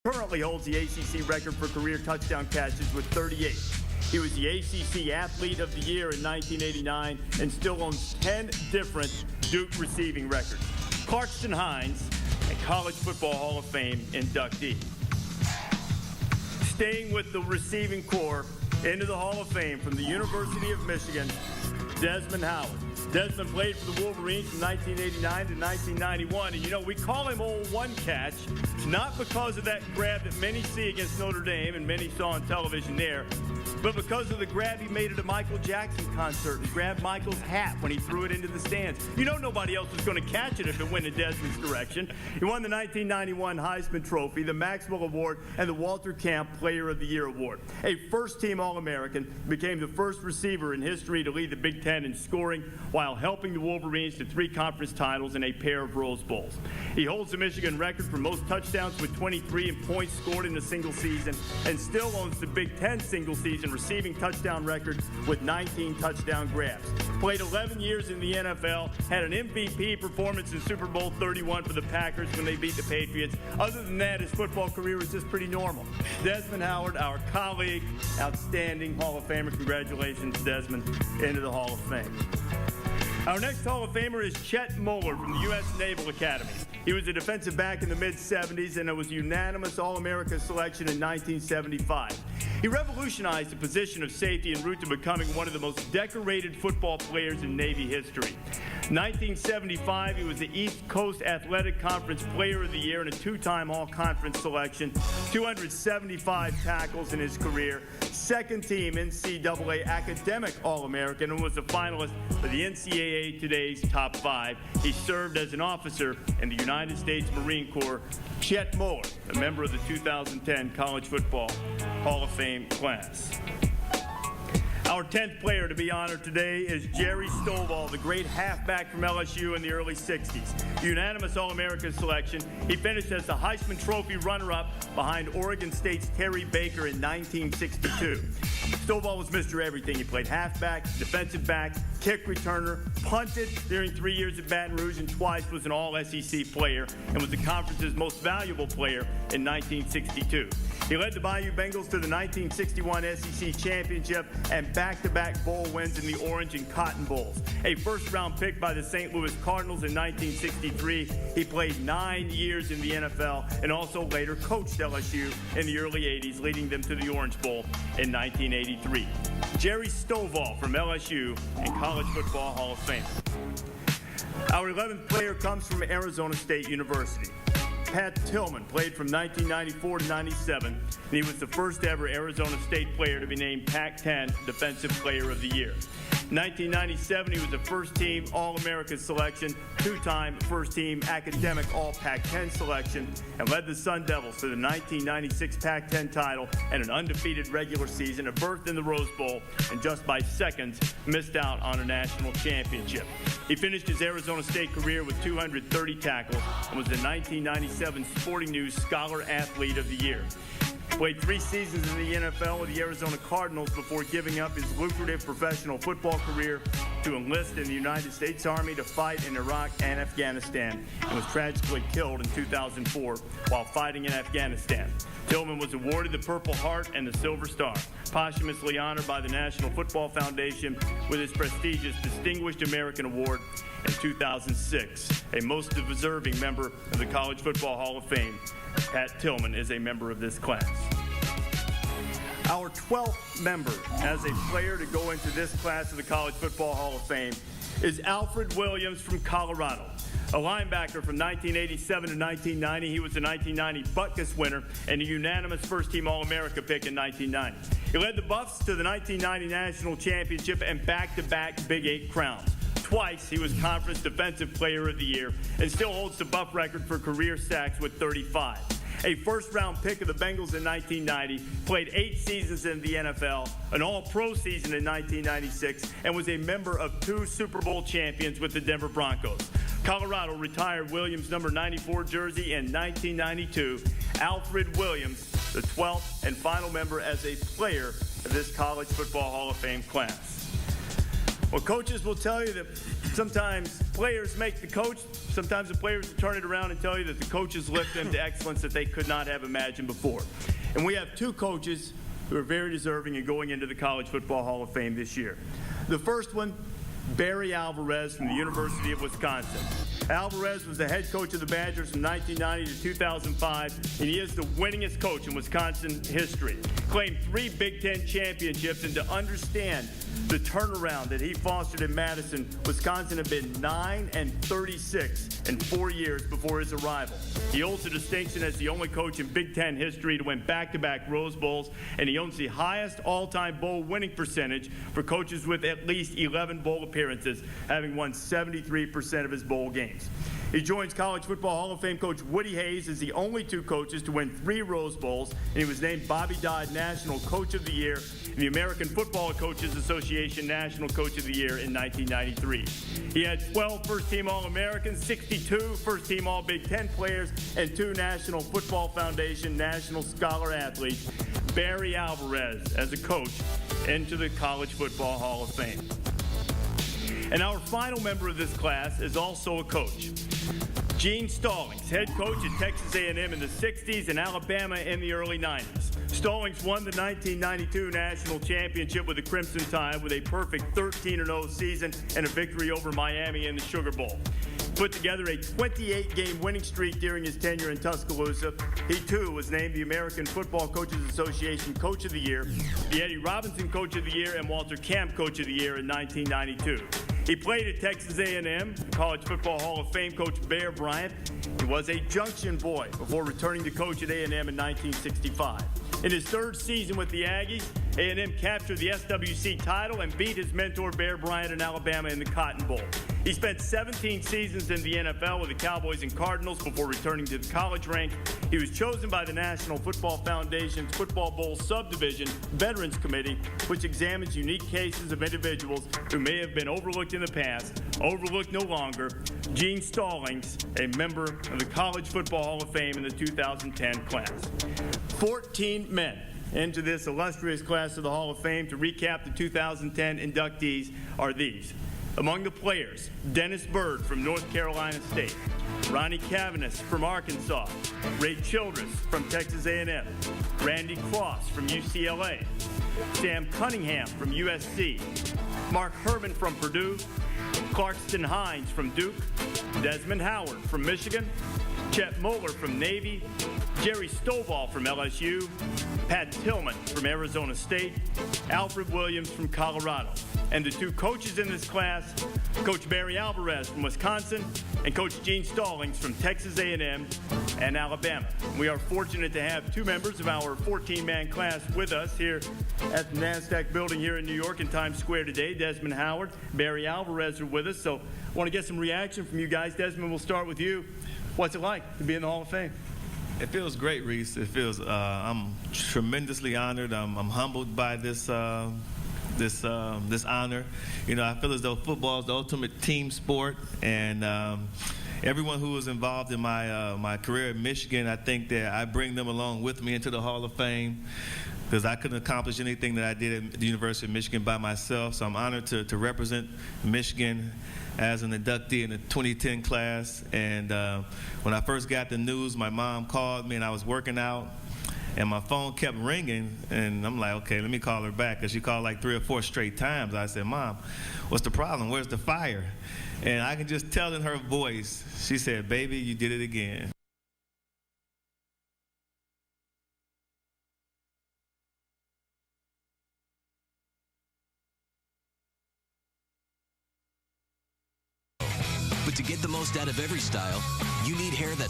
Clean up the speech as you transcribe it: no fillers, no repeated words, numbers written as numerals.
currently holds the ACC record for career touchdown catches with 38. He was the ACC Athlete of the Year in 1989 and still owns 10 different Duke receiving records. Clarkston Hines, a College Football Hall of Fame inductee. Staying with the receiving corps, into the Hall of Fame from the University of Michigan, Desmond Howard. Desmond played for the Wolverines from 1989 to 1991, and you know, we call him Old One Catch, not because of that grab that many see against Notre Dame and many saw on television there, but because of the grab he made at a Michael Jackson concert and grabbed Michael's hat when he threw it into the stands. You know nobody else was going to catch it if it went in Desmond's direction. He won the 1991 Heisman Trophy, the Maxwell Award, and the Walter Camp Player of the Year Award. A first-team All-American, became the first receiver in history to lead the Big Ten in scoring while helping the Wolverines to 3 conference titles and a pair of Rose Bowls. He holds the Michigan record for most touchdowns with 23 and points scored in a single season, and still owns the Big Ten single-season receiving touchdown record with 19 touchdown grabs. Played 11 years in the NFL, had an MVP performance in Super Bowl 31 for the Packers when they beat the Patriots. Other than that, his football career was just pretty normal. Desmond Howard, our colleague, outstanding Hall of Famer. Congratulations, Desmond, into the Hall of Fame. Our next Hall of Famer is Chet Moeller from the U.S. Naval Academy. He was a defensive back in the mid-'70s and it was unanimous All-America selection in 1975. He revolutionized the position of safety en route to becoming one of the most decorated football players in Navy history. 1975, he was the East Coast Athletic Conference Player of the Year and a 2-time All-Conference selection, 275 tackles in his career, second-team NCAA Academic All-American, and was a finalist for the NCAA Today's Top 5. He served as an officer in the United States Marine Corps. Chet Moeller, a member of the 2010 College Football Hall of Fame class. Our 10th player to be honored today is Jerry Stovall, the great halfback from LSU in the early 60s. Unanimous All-American selection. He finished as the Heisman Trophy runner-up behind Oregon State's Terry Baker in 1962. Stovall was Mr. Everything. He played halfback, defensive back, kick returner, punted during 3 years at Baton Rouge, and twice was an All-SEC player and was the conference's most valuable player in 1962. He led the Bayou Bengals to the 1961 SEC Championship and back-to-back bowl wins in the Orange and Cotton Bowls. A first-round pick by the St. Louis Cardinals in 1963, he played 9 years in the NFL and also later coached LSU in the early 80s, leading them to the Orange Bowl in 1983. Jerry Stovall from LSU and College Football Hall of Fame. Our 11th player comes from Arizona State University. Pat Tillman played from 1994 to 97, and he was the first ever Arizona State player to be named Pac-10 Defensive Player of the Year. In 1997, he was a first-team All-American selection, 2-time first-team academic All-Pac-10 selection, and led the Sun Devils to the 1996 Pac-10 title and an undefeated regular season, a berth in the Rose Bowl, and just by seconds missed out on a national championship. He finished his Arizona State career with 230 tackles and was the 1997 Sporting News Scholar Athlete of the Year. Played 3 seasons in the NFL with the Arizona Cardinals before giving up his lucrative professional football career to enlist in the United States Army to fight in Iraq and Afghanistan, and was tragically killed in 2004 while fighting in Afghanistan. Tillman was awarded the Purple Heart and the Silver Star, posthumously honored by the National Football Foundation with his prestigious Distinguished American Award in 2006. A most deserving member of the College Football Hall of Fame, Pat Tillman is a member of this class. Our 12th member as a player to go into this class of the College Football Hall of Fame is Alfred Williams from Colorado. A linebacker from 1987 to 1990, he was the 1990 Butkus winner and a unanimous first-team All-America pick in 1990. He led the Buffs to the 1990 National Championship and back-to-back Big 8 crowns. Twice, he was Conference Defensive Player of the Year and still holds the Buff record for career sacks with 35. A first-round pick of the Bengals in 1990, played 8 seasons in the NFL, an All-Pro season in 1996, and was a member of 2 Super Bowl champions with the Denver Broncos. Colorado retired Williams' number 94 jersey in 1992. Alfred Williams, the 12th and final member as a player of this College Football Hall of Fame class. Well, coaches will tell you that Sometimes players make the coach. Sometimes the players will turn it around and tell you that the coaches lift them to excellence that they could not have imagined before. And we have two coaches who are very deserving of going into the College Football Hall of Fame this year. The first one, Barry Alvarez from the University of Wisconsin. Alvarez was the head coach of the Badgers from 1990 to 2005, and he is the winningest coach in Wisconsin history. Claimed 3 Big Ten championships, and to understand the turnaround that he fostered in Madison, Wisconsin had been 9-36 in 4 years before his arrival. He holds the distinction as the only coach in Big Ten history to win back-to-back Rose Bowls, and he owns the highest all-time bowl winning percentage for coaches with at least 11 bowl appearances, having won 73% of his bowl games. He joins College Football Hall of Fame coach Woody Hayes as the only 2 coaches to win 3 Rose Bowls, and he was named Bobby Dodd National Coach of the Year and the American Football Coaches Association National Coach of the Year in 1993. He had 12 first-team All-Americans, 62 first-team All-Big Ten players, and 2 National Football Foundation National Scholar athletes. Barry Alvarez as a coach into the College Football Hall of Fame. And our final member of this class is also a coach. Gene Stallings, head coach at Texas A&M in the 60s and Alabama in the early 90s. Stallings won the 1992 national championship with the Crimson Tide with a perfect 13-0 season and a victory over Miami in the Sugar Bowl. Put together a 28-game winning streak during his tenure in Tuscaloosa. He, too, was named the American Football Coaches Association Coach of the Year, the Eddie Robinson Coach of the Year, and Walter Camp Coach of the Year in 1992. He played at Texas A&M, College Football Hall of Fame coach Bear Bryant. He was a Junction boy before returning to coach at A&M in 1965. In his 3rd season with the Aggies, A&M captured the SWC title and beat his mentor Bear Bryant in Alabama in the Cotton Bowl. He spent 17 seasons in the NFL with the Cowboys and Cardinals before returning to the college ranks. He was chosen by the National Football Foundation's Football Bowl Subdivision Veterans Committee, which examines unique cases of individuals who may have been overlooked in the past, overlooked no longer. Gene Stallings, a member of the College Football Hall of Fame in the 2010 class. 14 men into this illustrious class of the Hall of Fame. To recap, the 2010 inductees are these. Among the players, Dennis Byrd from North Carolina State, Ronnie Cavanis from Arkansas, Ray Childress from Texas A&M, Randy Cross from UCLA, Sam Cunningham from USC, Mark Herman from Purdue, Clarkston Hines from Duke, Desmond Howard from Michigan, Chet Moeller from Navy, Jerry Stovall from LSU, Pat Tillman from Arizona State, Alfred Williams from Colorado. And the 2 coaches in this class, Coach Barry Alvarez from Wisconsin and Coach Gene Stallings from Texas A&M and Alabama. We are fortunate to have 2 members of our 14-man class with us here at the NASDAQ building here in New York in Times Square today. Desmond Howard, Barry Alvarez are with us, so I want to get some reaction from you guys. Desmond, we'll start with you. What's it like to be in the Hall of Fame? It feels great, Reese. It feels, I'm tremendously honored. I'm humbled by this honor. You know, I feel as though football is the ultimate team sport, and everyone who was involved in my career in Michigan, I think that I bring them along with me into the Hall of Fame, because I couldn't accomplish anything that I did at the University of Michigan by myself. So I'm honored to represent Michigan as an inductee in the 2010 class. And when I first got the news, my mom called me, and I was working out, and my phone kept ringing, and I'm like, okay, let me call her back, because she called like 3 or 4 straight times. I said, Mom, what's the problem? Where's the fire? And I can just tell in her voice, she said, baby, you did it again. But to get the most out of every style, you need hair that's